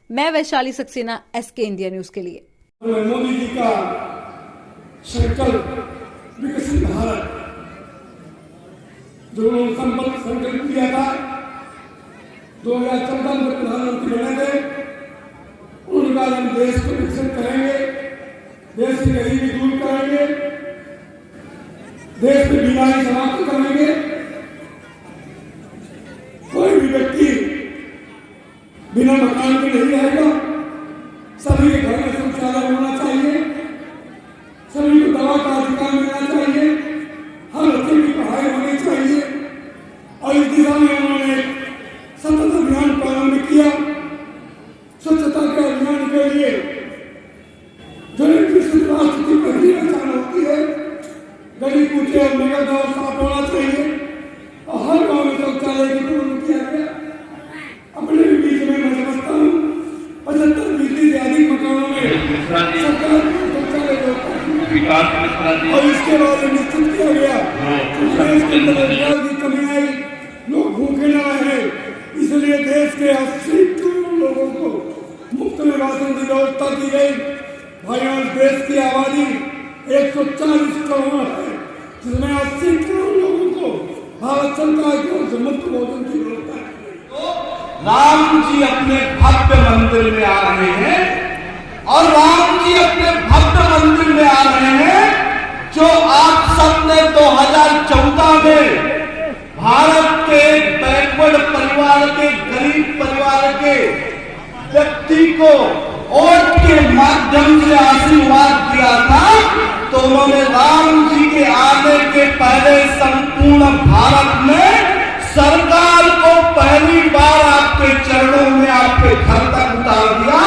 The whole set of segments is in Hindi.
मैं Vaishali Saxena, SK India news के लिए। मोदी जी का संकल्प विकसित भारत जो उन्होंने संकल्प किया था 2014 में प्रधानमंत्री बने थे, उनके बाद हम देश को विकसित करेंगे, देश की गरीबी दूर करेंगे, देश में बीमारी समाप्त करेंगे। कोई भी व्यक्ति बिना मकान के नहीं रहेगा, सभी के घर में शौचालय होना चाहिए, सभी को दवा का अधिकार मिलना चाहिए, हर बच्चे की पढ़ाई होनी चाहिए। और इस दिशा में उन्होंने सतत अभियान प्रारंभ किया। स्वच्छता के अभियान के लिए जो विकसित राष्ट्र की पहली पहचान होती है, गली कूचे और नगर गाँव साफ होना चाहिए और हर गाँव में शौचालय की प्रबंध किया गया। अपने भी बीच में मैं समझता हूँ 75% से अधिक मकानों में सरकार शौचालय और इसके बाद निश्चित किया गया देश के अंदर रोजगार की कमी आई, लोग भूखे न रहे, इसलिए देश के 80 करोड़ लोगों को मुफ्त में राशन की व्यवस्था की गई। भाइयों, देश की आबादी 140 करोड़ है, जिसमें 80 करोड़ लोगों को भारत सरकार की ओर से मुफ्त भोजन की व्यवस्था है। राम जी अपने भव्य मंदिर में आ रहे हैं और राम जी अपने भव्य मंदिर में आ रहे हैं जो आप सबने 2014 में भारत के बैकवर्ड परिवार के, गरीब परिवार के व्यक्ति को वोट के माध्यम से आशीर्वाद दिया था। तो उन्होंने राम जी के आने के पहले संपूर्ण भारत में सरकार को पहली बार आपके चरणों में, आपके घर तक उतार दिया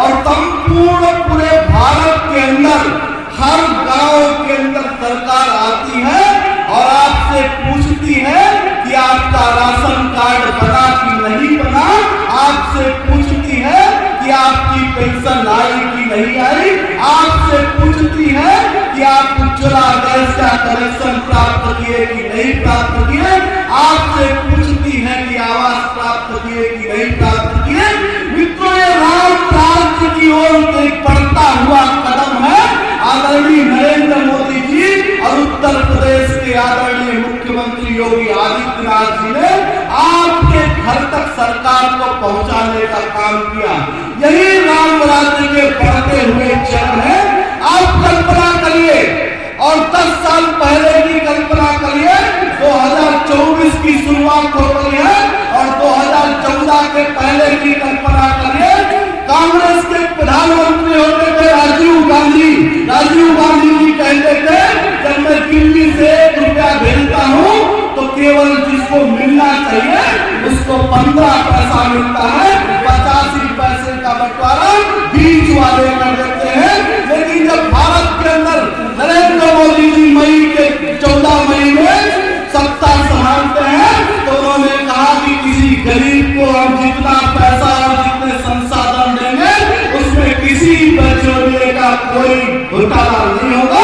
और संपूर्ण पूरे भारत के अंदर हर गांव के अंदर सरकार आती है और आपसे पूछती है कि आपका राशन कार्ड बना कि नहीं बना, आपसे पूछती है कि आपकी पेंशन आई कि नहीं आई, आपसे पूछती है कि आप उज्ज्वला गैस का कनेक्शन प्राप्त किए कि नहीं प्राप्त किए, आपसे पूछती है कि आवास प्राप्त किए कि नहीं प्राप्त किए। मित्रों, ये राम राज्य की ओर एक बढ़ता हुआ कदम है। आदरणीय नरेंद्र मोदी जी और उत्तर प्रदेश के आदरणीय मुख्यमंत्री योगी आदित्यनाथ जी ने आपके घर तक सरकार को पहुंचाने का काम किया। यही राम राज्य के बढ़ते हुए चरण है। आप कल्पना करिए और 10 साल पहले की कल्पना करिए, 2024 की शुरुआत हो गई है और 2014 के पहले की कल्पना करिए। कांग्रेस के प्रधानमंत्री होते थे राजीव गांधी जी कहते थे जब मैं दिल्ली से 1 रुपया भेजता हूँ तो केवल जिसको मिलना चाहिए उसको 15 पैसा मिलता है, 85 पैसे का बंटवारा बीच वाले कर देते हैं। लेकिन जब भारत के अंदर नरेंद्र मोदी जी 14 मई में सत्ता संभालते हैं तो उन्होंने कहा कि किसी गरीब को हम जितना पैसा और जितने संसाधन देंगे उसमें किसी बचौलिए का कोई घोटाला नहीं होगा।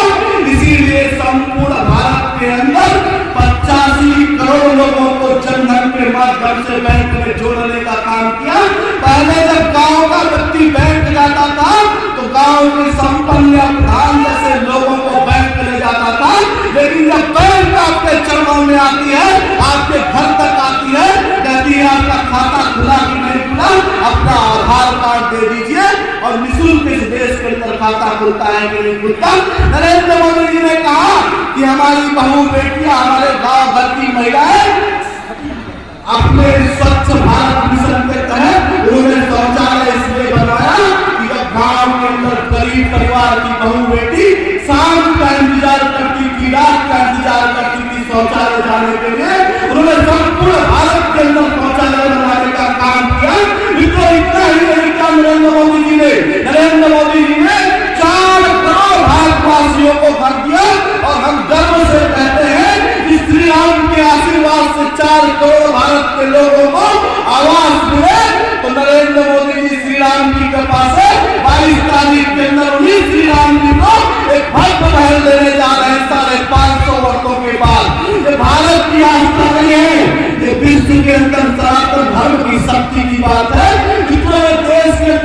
इसीलिए संपूर्ण भारत के अंदर 85 करोड़ लोगों को जनधन के माध्यम से बैंक में जोड़ने का काम किया। पहले जब गांव का व्यक्ति बैंक जाता था तो गांव के संपन्न या प्रधान जैसे लोगों को बैंक ले जाता था, लेकिन जब बैंक आपके चरणों में आती है, आपके घर तक आती है, कहती है आपका खाता खुला कि नहीं खुला, अपना आधार कार्ड दे दीजिए और निःशुल्क इस देश के अंदर खाता खुलता है कि नहीं खुलता। नरेंद्र मोदी जी ने कहा कि हमारी बहू बेटियां, हमारे गांव भर की महिलाएं अपने स्वच्छ भारत मिशन के तहत उन्होंने शौचालय इसलिए बनवाया कि जब गांव के अंदर गरीब परिवार की बहू बेटी शाम का इंतजार करती थी, रात का इंतजार करती थी शौचालय जाने के लिए, उन्होंने संपूर्ण भारत के अंदर शौचालय बनाने का काम किया। इतना ही नहीं किया नरेंद्र मोदी जी ने 4 करोड़ भारतवासियों को भर दिया और हम गर्व से कहते हैं कि श्री राम के आशीर्वाद से 4 करोड़ भारत के लोगों को आवास मिले। तो नरेंद्र मोदी जी श्री राम की कृपा से 22 तारीख के अंदर उन्हीं श्री राम जी को एक भव्य महल देने जा रहे हैं 550 वर्षों के बाद। ये भारत की आस्था नहीं है, ये विश्व के अंदर सनातन धर्म की शक्ति की बात है। जितने देश के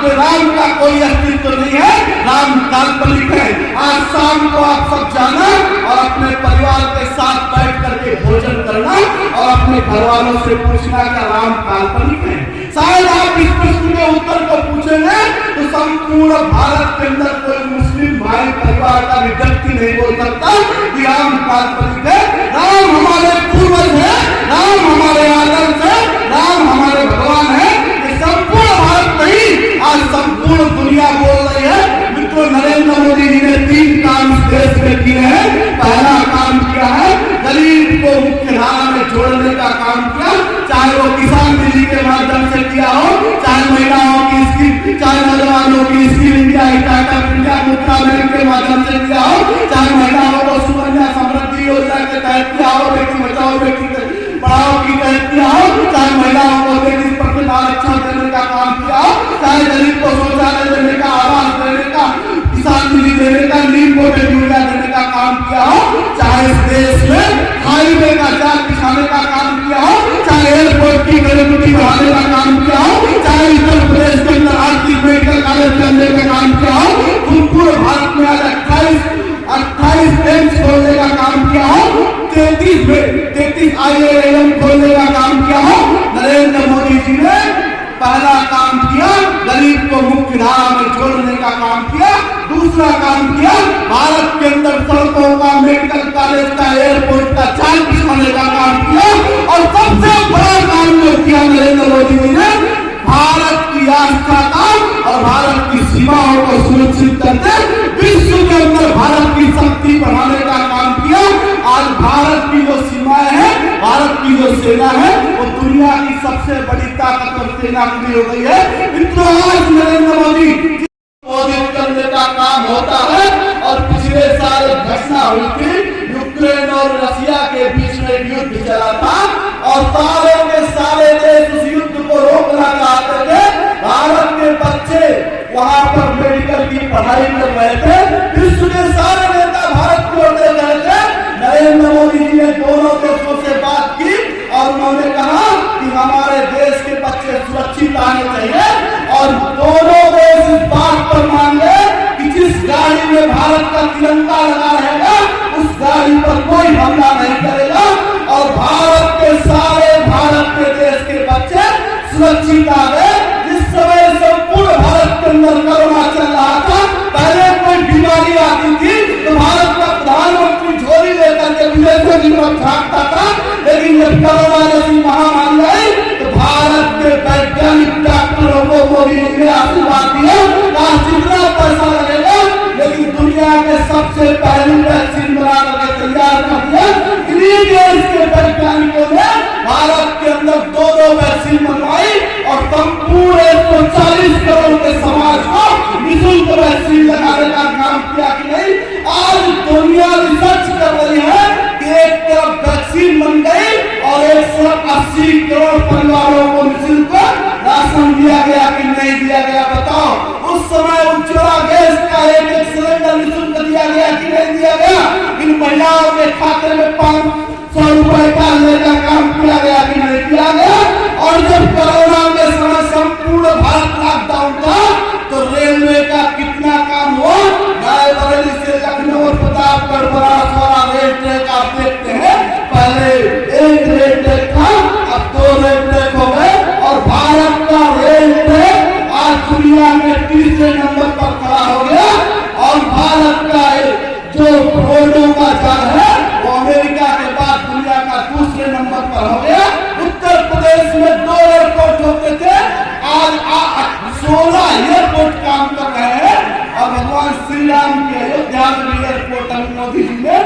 में राम का कोई अस्तित्व नहीं है, राम काल्पनिक है। आज शाम को आप सब जाना और अपने परिवार के साथ बैठ करके भोजन करना और अपने घर वालों से पूछना कि राम काल्पनिक है। शायद आप इस प्रश्न के उत्तर को पूछेंगे तो संपूर्ण भारत के अंदर कोई मुस्लिम भाई परिवार का व्यक्ति नहीं बोल सकता कि राम काल्पनिक है। राम हमारे पूर्वज है, राम हमारे आदर्श है, राम हमारे भगवान है। ये संपूर्ण भारत नहीं, आज संपूर्ण दुनिया बोल रही है। मित्रों, नरेंद्र मोदी जी ने 3 काम इस देश में किए हैं। पहला काम किया है गरीब को मुख्य धारा में जोड़ने का काम किया, चाहे वो किसान बिजली के माध्यम से किया हो, चाहे महिलाओं की स्कीम, चाहे नौजवानों की स्कीम इंडिया, स्टार्टअप इंडिया, मुद्रा बैंक के माध्यम से किया हो, चाहे महिलाओं को सुकन्या समृद्धि योजना के तहत किया हो, बेटी बचाओ बेटी पढ़ाओ की तहत किया हो, चाहे महिलाओं को 33% आरक्षण देने का काम किया हो, चाहे गरीब को शौचालय देने का, आवास देने का, किसान बिजली देने का, नीम को यूरिया देने का काम किया हो, चाहे इस देश में हाईवे का जाल बिछाने का काम किया हो, चाहे एयरपोर्ट की कनेक्टिविटी बढ़ाने का काम किया हो, चाहे उत्तर प्रदेश के अंदर आर्थिक मेडिकल कॉलेज करने का काम किया हो, पूरे भारत में आज 28 बेंच खोलने का काम किया हो, 33 IIM खोलने का काम किया हो। नरेंद्र मोदी जी ने पहला काम किया गरीब को मुख्य धारा में जोड़ने का काम किया। दूसरा काम किया भारत के अंदर सड़कों का, मेडिकल कॉलेज का, एयरपोर्ट का जाल बिछाने का काम किया। और सबसे बड़ा काम जो किया नरेंद्र मोदी जी ने, भारत की आस्था का और भारत की सीमाओं को सुरक्षित करते विश्व के अंदर भारत की शक्ति बढ़ाने का काम किया। आज भारत की जो सीमाएं हैं, भारत की जो सेना है, वो दुनिया की सबसे बड़ी ताकतवर सेना खड़ी हो गई है। मित्रों, आज नरेंद्र मोदी संबोधित करने का काम होता है। और पिछले साल एक घटना हुई थी, यूक्रेन और रशिया के बीच में एक युद्ध चला था और सारे के सारे देश उस युद्ध को रोकना चाहते थे। भारत के बच्चे वहां पर मेडिकल की पढ़ाई कर रहे थे, विश्व के सारे नेता भारत को ओर रहे थे। नरेंद्र मोदी जी ने दोनों देशों से बात की और उन्होंने कहा कि हमारे देश के बच्चे सुरक्षित आने चाहिए और दोनों देश इस बात पर मान गए कि जिस गाड़ी में भारत का तिरंगा लगा रहेगा उस गाड़ी पर कोई हमला नहीं करेगा और भारत के सारे भारत के देश के बच्चे सुरक्षित आ गए। जिस समय संपूर्ण भारत के अंदर कोरोना चल रहा था, पहले कोई बीमारी आती थी तो भारत का प्रधानमंत्री झोली लेकर के विदेशों की तरफ झांकता था, लेकिन जब कोरोना जैसी महामारी आई तो भारत के वैज्ञानिक डॉक्टरों को मोदी जी ने आशीर्वाद दिया, कहा जितना पैसा लगेगा लेकिन दुनिया के सबसे पहली वैक्सीन बना करके तैयार कर दिया। इन्हीं देश के वैज्ञानिकों ने भारत के अंदर 2 वैक्सीन बनवाई और संपूर्ण 140 करोड़ के समाज को निःशुल्क वैक्सीन लगाने का काम किया कि नहीं। आज दुनिया रिसर्च कर रही है कि एक तरफ वैक्सीन बन गई और 180 करोड़ परिवारों को निःशुल्क राशन दिया गया कि नहीं दिया गया, बताओ। उस समय उज्ज्वला गैस का एक सिलेंडर निःशुल्क दिया गया कि नहीं दिया गया। इन महिलाओं के खाते में 500 रुपए डालने का काम किया गया कि नहीं किया गया। और जब कोरोना के समय संपूर्ण भारत लॉकडाउन था तो रेलवे का कितना काम हुआ। रायबरेली से लखनऊ और प्रतापगढ़ बनारस वाला रेल ट्रैक आप देखते हैं, पहले एक रेल ट्रैक था, अब 2 रेल ट्रैक हो गए और भारत का रेल ट्रैक आज दुनिया में 3रे नंबर पर खड़ा हो गया। और भारत का जो रोडों का जाल है वो अमेरिका के बाद दुनिया का 2रे नंबर पर हो गया। उत्तर प्रदेश में 2 एयरपोर्ट होते थे, आज 16 एयरपोर्ट काम कर रहे हैं। और भगवान श्री राम के अयोध्या में एयरपोर्ट मोदी जी ने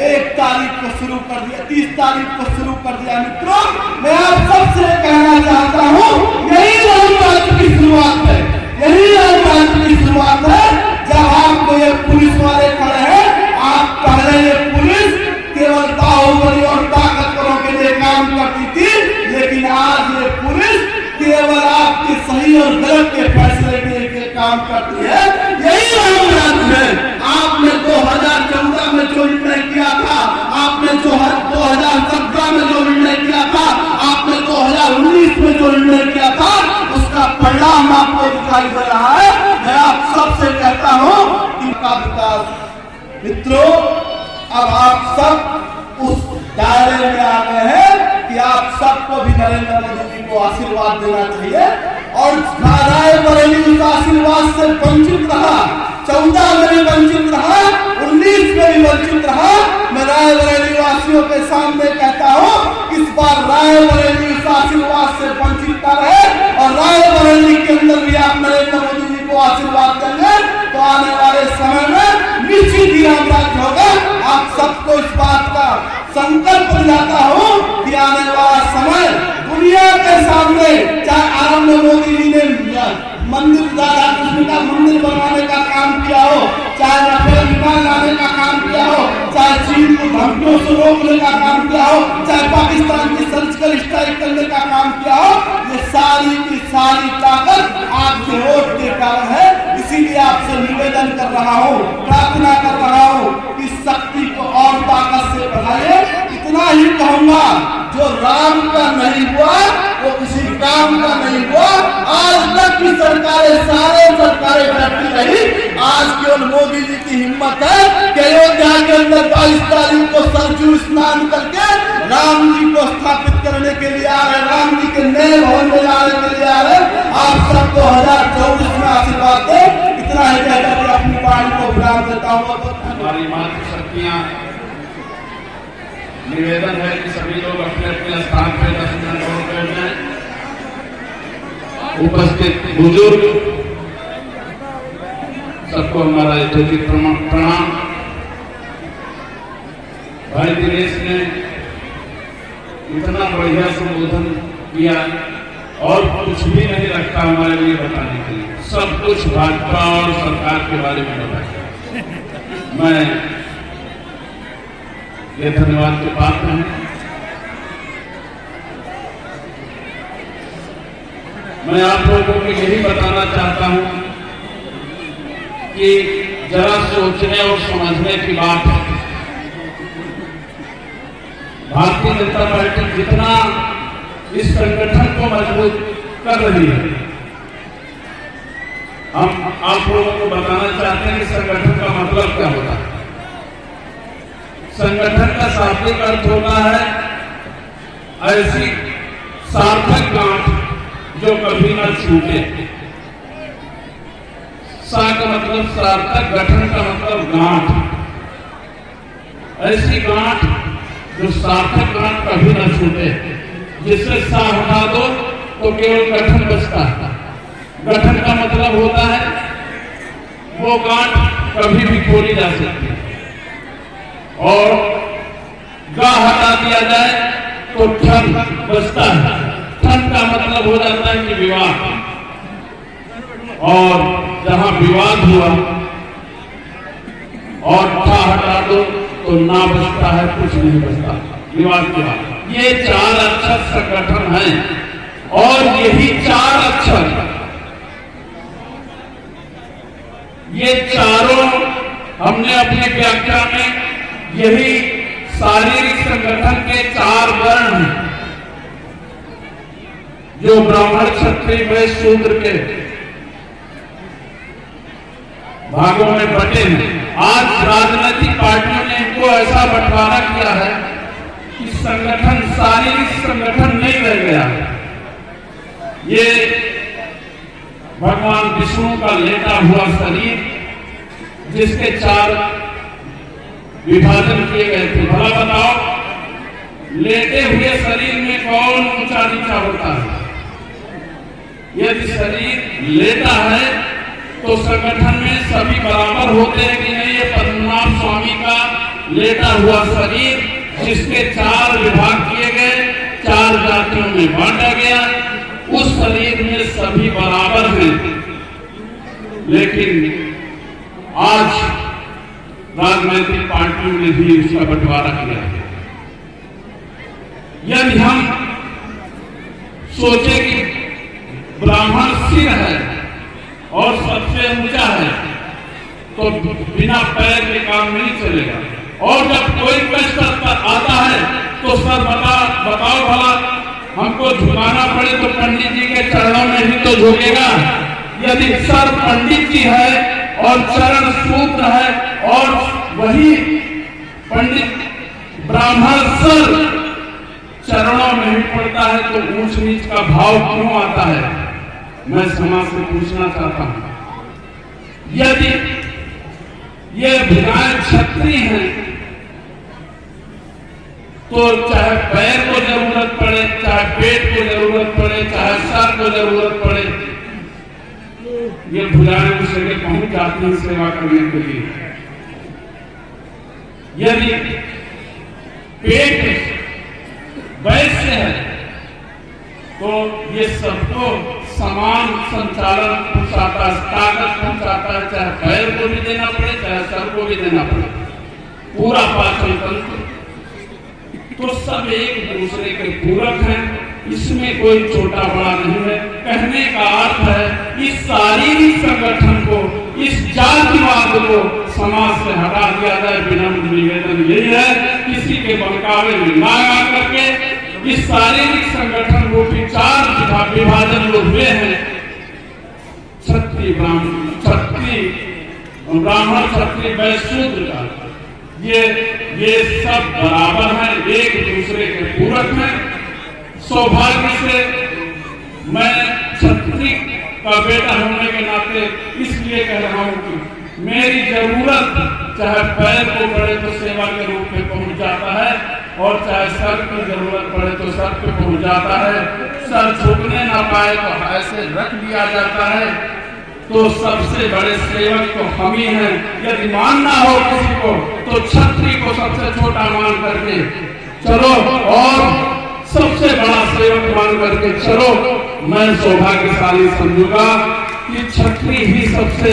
1 तारीख को शुरू कर दिया, 30 तारीख को शुरू कर दिया। मित्रों, मैं आप सबसे कहना चाहता हूँ, यही रामराज्य की शुरुआत है, यही रामराज्य की शुरुआत है। जब आपको ये पुलिस वाले खड़े हैं, आप पहले ये पुलिस केवल बाहुबली और ताकतवरों के लिए काम करती थी, लेकिन आज ये पुलिस केवल आपके सही और गलत के फैसले के लिए काम करती है। यही रामराज्य है। आपने 2014 में जो निर्णय किया था, आपने 2017 में जो निर्णय किया था, आपने 2019 में जो निर्णय किया था, उसका परिणाम आपको दिखाई दे रहा है। आप सबको भी नरेंद्र मोदी जी को आशीर्वाद देना चाहिए। और रायबरेली उस आशीर्वाद से वंचित रहा, 14 में वंचित रहा, 19 में भी वंचित रहा। मैं रायबरेली वासियों के सामने कहता हूँ, इस बार रायबरेली इस आशीर्वाद से वंचित न रहे और रायबरेली के अंदर भी आप नरेंद्र मोदी जी को आशीर्वाद देंगे तो आने वाले समय में निश्चित ही राम राज्य होगा। आप सबको इस बात का संकल्प दिलाता हूँ कि आने वाला समय दुनिया के सामने, चाहे आरंभ मोदी जी ने मंदिर, राधा कृष्ण का मंदिर बनवाने का काम किया हो, चाहे राफेल विमान लाने का काम किया हो, चाहे चीन को धमकियों से रोकने का काम किया हो, चाहे पाकिस्तान की सर्जिकल स्ट्राइक करने का काम किया हो, ये सारी की सारी ताकत आपके वोट के कारण है। इसीलिए आपसे निवेदन कर रहा हूँ, प्रार्थना कर रहा हूँ कि शक्ति को और ताकत से बढ़ाइए। इतना ही कहूंगा, जो राम का नहीं हुआ वो किसी काम का नहीं हुआ। आज तक की सरकारें, सारे सरकारें बैठी रही, आज केवल मोदी जी की हिम्मत है कि अयोध्या के अंदर 22 तारीख को सरजू स्नान करके राम जी को स्थापित करने के लिए आ रहे, राम जी के नए भवन में लाने के लिए आ रहे। आप सब 2024 में आशीर्वाद दे। इतना ही कहकर के अपनी वाणी को विराम देता हूँ। हमारी मातृशक्तियाँ, निवेदन है कि सभी लोग अपने अपने स्थान पर 10 मिनट और बैठ जाएं। उपस्थित बुजुर्ग सबको हमारा यथोचित प्रणाम। भाई दिनेश ने इतना बढ़िया संबोधन किया और कुछ भी नहीं रखा हमारे लिए बताने के लिए, सब कुछ भाजपा और सरकार के बारे में बताया। मैं ये धन्यवाद के पात्र हैं। मैं आप लोगों को यही बताना चाहता हूं कि जरा सोचने और समझने की बात है। भारतीय जनता पार्टी जितना इस संगठन को मजबूत कर रही है, हम आप लोगों को बताना चाहते हैं कि संगठन का मतलब क्या होता है। संगठन का शाब्दिक अर्थ होता है ऐसी सार्थक गांठ जो कभी न छूटे। सा का मतलब सार्थक, गठन का मतलब गांठ। ऐसी गांठ जो सार्थक गांठ कभी न छूटे, जिससे सा हटा दो तो केवल गठन बचता है। गठन का मतलब होता है वो गांठ कभी भी खोली जा सकती है। और गा हटा दिया जाए तो ठन बचता है। ठन का मतलब हो जाता है कि विवाद, और जहां विवाद हुआ और ठा हटा दो तो ना बचता है, कुछ नहीं बचता। विवाद के बाद ये 4 अक्षर संगठन है और यही 4 अक्षर, ये चारों हमने अपने व्याख्या में यही शारीरिक संगठन के 4 वर्ण हैं जो ब्राह्मण, क्षत्रिय, वैश्य, शूद्र के भागों में बटे हैं। आज राजनीतिक पार्टियों ने इनको ऐसा बंटवारा किया है कि संगठन शारीरिक संगठन नहीं रह गया। ये भगवान विष्णु का लेटा हुआ शरीर, जिसके 4 विभाजन किए गए थे। भला बताओ, लेटे हुए शरीर में कौन ऊंचा नीचा होता है? यदि शरीर लेटा है तो संगठन में सभी बराबर होते हैं कि नहीं? ये पद्मनाभ स्वामी का लेटा हुआ शरीर, जिसके 4 विभाग किए गए, 4 जातियों में बांटा गया, उस शरीर में सभी बराबर हैं। लेकिन आज राजनीतिक पार्टियों ने भी उसका बंटवारा किया है। यदि हम सोचे कि ब्राह्मण सिर है और सबसे ऊंचा है तो बिना पैर के काम नहीं चलेगा। और जब कोई कष्ट आता है तो सर बताओ भला, हमको झुकाना पड़े तो पंडित जी के चरणों में ही तो झुकेगा। यदि सर पंडित जी है और चरण सूत्र है और वही पंडित ब्राह्मण सर चरणों में नहीं पड़ता है तो ऊंच नीच का भाव क्यों आता है? मैं समाज से पूछना चाहता हूं। यदि ये भुजाएं छत्री हैं तो चाहे पैर को जरूरत पड़े, चाहे पेट को जरूरत पड़े, चाहे सर को जरूरत पड़े, ये भुजाएं उस जगह पहुंच जाती हैं सेवा करने के लिए। यदि पेट वैसे है तो ये सबको समान संचालन पहुंचाता है, ताकत पहुंचाता है, चाहे पैर को भी देना पड़े, चाहे सर को भी देना पड़े, पूरा पाचन तंत्र। तो सब एक दूसरे के पूरक हैं, इसमें कोई छोटा बड़ा नहीं है। कहने का अर्थ है इस शारीरिक संगठन को, इस जातिवाद को समाज से हटा दिया जाए। विनम्र निवेदन यही है, किसी के बहकावे में ना आ करके इस शारीरिक संगठन को भी 4 विभाजन जो हुए हैं, क्षत्रिय ब्राह्मण क्षत्रिय वैश्य शूद्र का, ये सब बराबर हैं, एक दूसरे के पूरक हैं। सौभाग्य से मैं क्षत्रिय का बेटा होने के नाते इसलिए कह रहा हूं कि मेरी जरूरत चाहे पैर को पड़े तो सेवा के रूप में पहुंच जाता है, और चाहे सर की जरूरत पड़े तो सर पे पहुंच जाता है। सर झुकने ना पाए तो ऐसे रख दिया जाता है। तो सबसे बड़े सेवक तो हम ही हैं। यदि मानना हो किसी को तो क्षत्रिय को सबसे छोटा मान करके चलो, और सबसे बड़ा सेवक मान करके चलो। मैं सौभाग्यशाली समझूंगा कि क्षत्रिय ही सबसे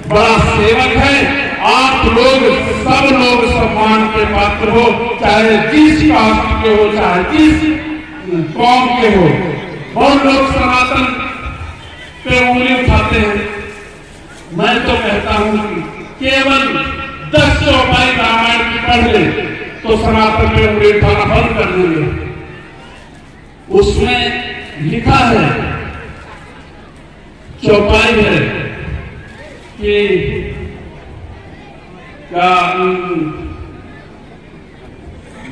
बड़ा सेवक है। आप लोग सब लोग सम्मान के पात्र हो, चाहे जिस कास्ट के हो, चाहे जिस कौम के हो। बहुत लोग सनातन पे उंगली उठाते हैं। मैं तो कहता हूं कि केवल 10 चौपाई रामायण की पढ़ ले तो सनातन पे उंगली उठाना बंद कर देंगे। उसमें लिखा है, चौपाई है कि क्या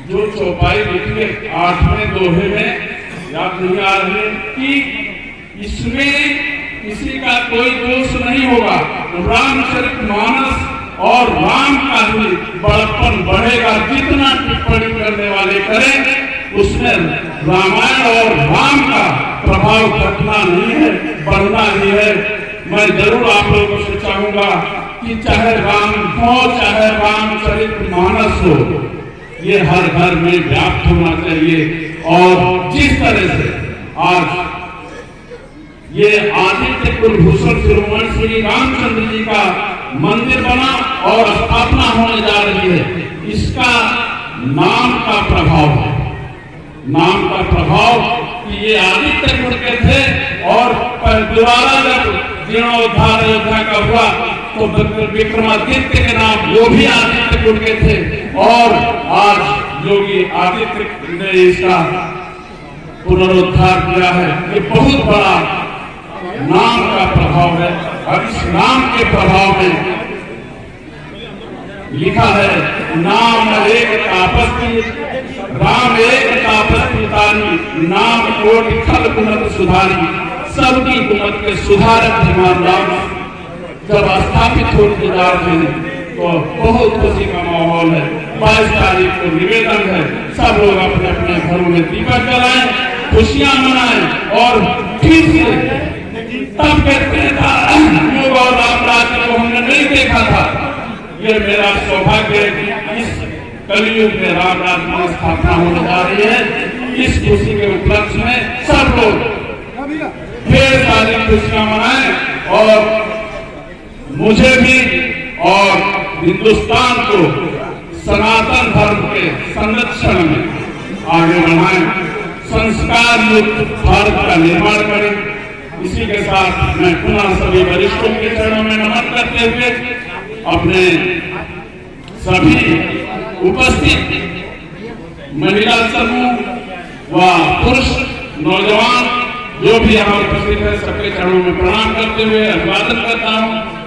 जो चौपाई लिखी है 8वें दोहे में, याद नहीं आ रही, कि इसमें किसी का कोई दोष नहीं होगा। रामचरितमानस और राम का ही बड़प्पन बढ़ेगा। जितना टिप्पणी करने वाले करें उसमें रामायण और राम का प्रभाव घटना नहीं है, बढ़ना ही है। मैं जरूर आप लोगों से चाहूंगा कि चाहे राम हो, चाहे रामचरितमानस हो, ये हर घर में व्याप्त होना चाहिए। और जिस तरह से आज ये आदित्य कुलभूषण शिरोमणि श्री रामचंद्र जी का मंदिर बना और स्थापना होने जा रही है, इसका नाम का प्रभाव है। नाम का प्रभाव कि ये आदित्य कुल के थे, और दोबारा जब जीर्णोद्धार अयोध्या का हुआ तो विक्रमादित्य के नाम वो भी आदित्य कुल के थे। और आज योगी आदित्य ने इसका पुनरुद्धार किया है। ये बहुत बड़ा नाम का प्रभाव है। और इस नाम के प्रभाव में लिखा है, नाम एक तापस्वी, राम एक तापस्वी तारी, नाम कोटि खल कुमत सुधारी, सबकी कुमत के सुधारक भगवान राम जब स्थापित होते जा रहे हैं तो बहुत खुशी का माहौल है। 22 तारीख को निवेदन है, सब लोग अपने अपने घरों में दीपक जलाएं, खुशियां मनाएं। और फिर से तब कहते हैं योग और राम राज्य को हमने नहीं देखा था। ये मेरा सौभाग्य है कि इस कलयुग में राम राज्य की स्थापना होने जा रही है। इस खुशी के उपलक्ष्य में सब लोग ढेर सारी खुशियां मनाएं, और मुझे भी और हिंदुस्तान को सनातन धर्म के संरक्षण में आगे बढ़ाएं, संस्कार युक्त भारत का निर्माण करें। इसी के साथ मैं पुनः सभी वरिष्ठों के चरणों में नमन करते हुए अपने सभी उपस्थित महिला समूह व पुरुष नौजवान जो भी यहाँ उपस्थित है, सबके चरणों में प्रणाम करते हुए अभिवादन करता हूँ।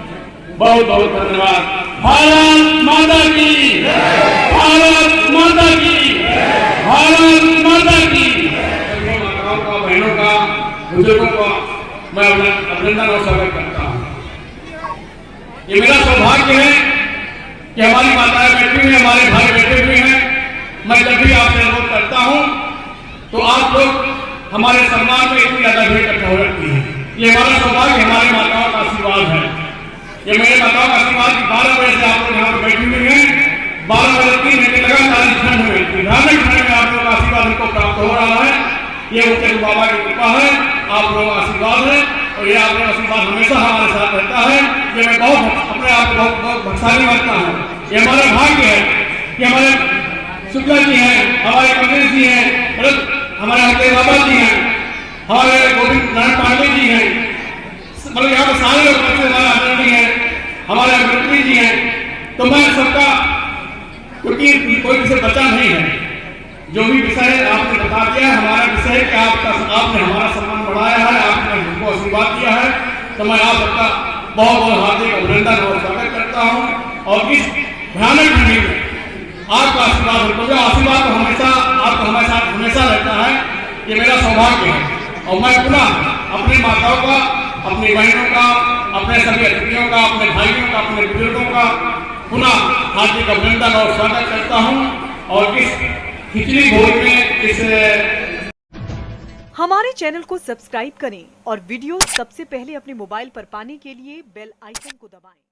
बहुत बहुत धन्यवाद। भारत माता की, भारत माता की, भारत माता की। मैं अभिनंदन और स्वागत करता हूँ। ये मेरा सौभाग्य है कि हमारी माताएं बैठी हुई, हमारे भाई बैठे हुए हैं। मैं जब भी आपसे अनुरोध करता हूँ तो आप लोग हमारे सम्मान में इतनी ज्यादा भीड़ इकट्ठा हो जाती है। ये हमारा सौभाग्य, हमारी माताओं का आशीर्वाद है। ये मेरे माताओं का आशीर्वाद 12 बजे से आप लोग यहाँ पर बैठी हुई हैं। 12 बजे 3 घंटे लगातार ठंड में धार्मिक ठंड में आप लोगों का आशीर्वाद हमको प्राप्त हो रहा है। ये ऊंचे बाबा की कृपा है, आप लोगों का आशीर्वाद है और ये आप लोगों का आशीर्वाद हमेशा हमारे साथ रहता है। ये मैं बहुत अपने आप को बहुत भाग्यशाली मानता हूँ। ये हमारा भाग्य है कि हमारे शुक्ला जी हैं, हमारे कमलेश जी हैं, हमारे हरदेव बाबा जी हैं, हमारे गोविंद नारायण पांडे जी हैं, मतलब यहाँ पर सारे लोग हमारे आदरणीय हैं, हमारे अभिनेत्री जी हैं। तो मैं सबका, क्योंकि कोई विषय बचा नहीं है, जो भी विषय आपने बता दिया है हमारा विषय कि आपने हमारा सम्मान बढ़ाया है, आपने हमको आशीर्वाद दिया है, तो मैं आप सबका बहुत बहुत हार्दिक अभिनंदन और स्वागत करता हूँ। और इस भयानक ठंडी में आपका आशीर्वाद हमको, जो आशीर्वाद तो हमेशा आपका हमारे साथ हमेशा रहता है, ये मेरा सौभाग्य है। और मैं पुनः अपनी माताओं का, अपनी बहनों का, अपने सभी अतिथियों का, अपने भाइयों का, अपने बुजुर्गों का पुनः हार्दिक अभिनंदन और स्वागत करता हूँ। और इस खिचड़ी भोज में इस हमारे चैनल को सब्सक्राइब करें और वीडियो सबसे पहले अपने मोबाइल पर पाने के लिए बेल आइकन को दबाएं।